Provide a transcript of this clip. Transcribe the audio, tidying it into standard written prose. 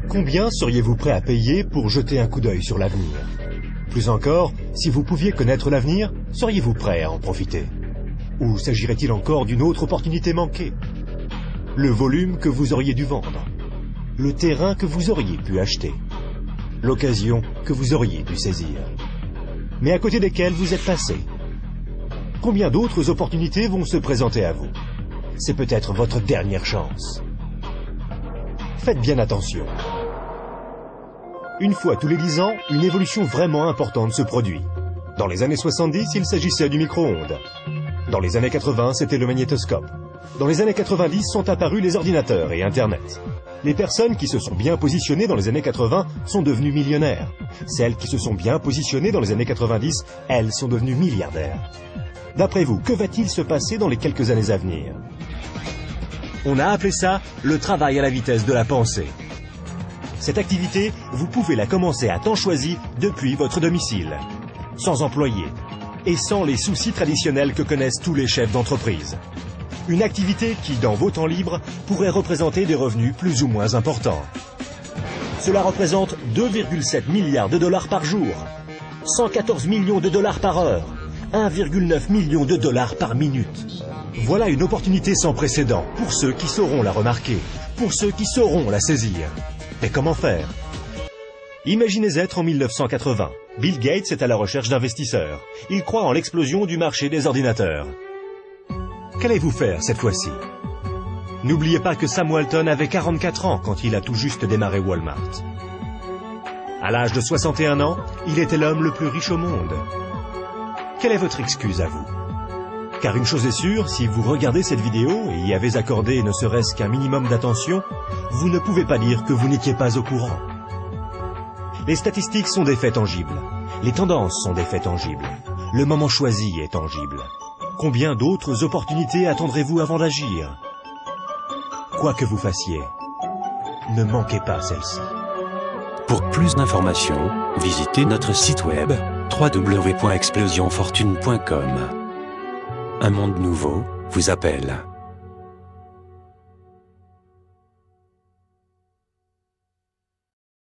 Combien seriez-vous prêt à payer pour jeter un coup d'œil sur l'avenir? Plus encore, si vous pouviez connaître l'avenir, seriez-vous prêt à en profiter? Ou s'agirait-il encore d'une autre opportunité manquée? Le volume que vous auriez dû vendre? Le terrain que vous auriez pu acheter? L'occasion que vous auriez dû saisir? Mais à côté desquelles vous êtes passé? Combien d'autres opportunités vont se présenter à vous? C'est peut-être votre dernière chance. Faites bien attention. Une fois tous les 10 ans, une évolution vraiment importante se produit. Dans les années 70, il s'agissait du micro-ondes. Dans les années 80, c'était le magnétoscope. Dans les années 90 sont apparus les ordinateurs et Internet. Les personnes qui se sont bien positionnées dans les années 80 sont devenues millionnaires. Celles qui se sont bien positionnées dans les années 90, elles sont devenues milliardaires. D'après vous, que va-t-il se passer dans les quelques années à venir? On a appelé ça le travail à la vitesse de la pensée. Cette activité, vous pouvez la commencer à temps choisi depuis votre domicile, sans employé et sans les soucis traditionnels que connaissent tous les chefs d'entreprise. Une activité qui, dans vos temps libres, pourrait représenter des revenus plus ou moins importants. Cela représente 2,7 milliards de dollars par jour, 114 millions de dollars par heure, 1,9 million de dollars par minute. Voilà une opportunité sans précédent pour ceux qui sauront la remarquer, pour ceux qui sauront la saisir. Mais comment faire? Imaginez être en 1980. Bill Gates est à la recherche d'investisseurs. Il croit en l'explosion du marché des ordinateurs. Qu'allez-vous faire cette fois-ci? N'oubliez pas que Sam Walton avait 44 ans quand il a tout juste démarré Walmart. À l'âge de 61 ans, il était l'homme le plus riche au monde. Quelle est votre excuse à vous? Car une chose est sûre, si vous regardez cette vidéo et y avez accordé ne serait-ce qu'un minimum d'attention, vous ne pouvez pas dire que vous n'étiez pas au courant. Les statistiques sont des faits tangibles. Les tendances sont des faits tangibles. Le moment choisi est tangible. Combien d'autres opportunités attendrez-vous avant d'agir? Quoi que vous fassiez, ne manquez pas celle-ci. Pour plus d'informations, visitez notre site web www.explosionfortune.com. Un monde nouveau vous appelle.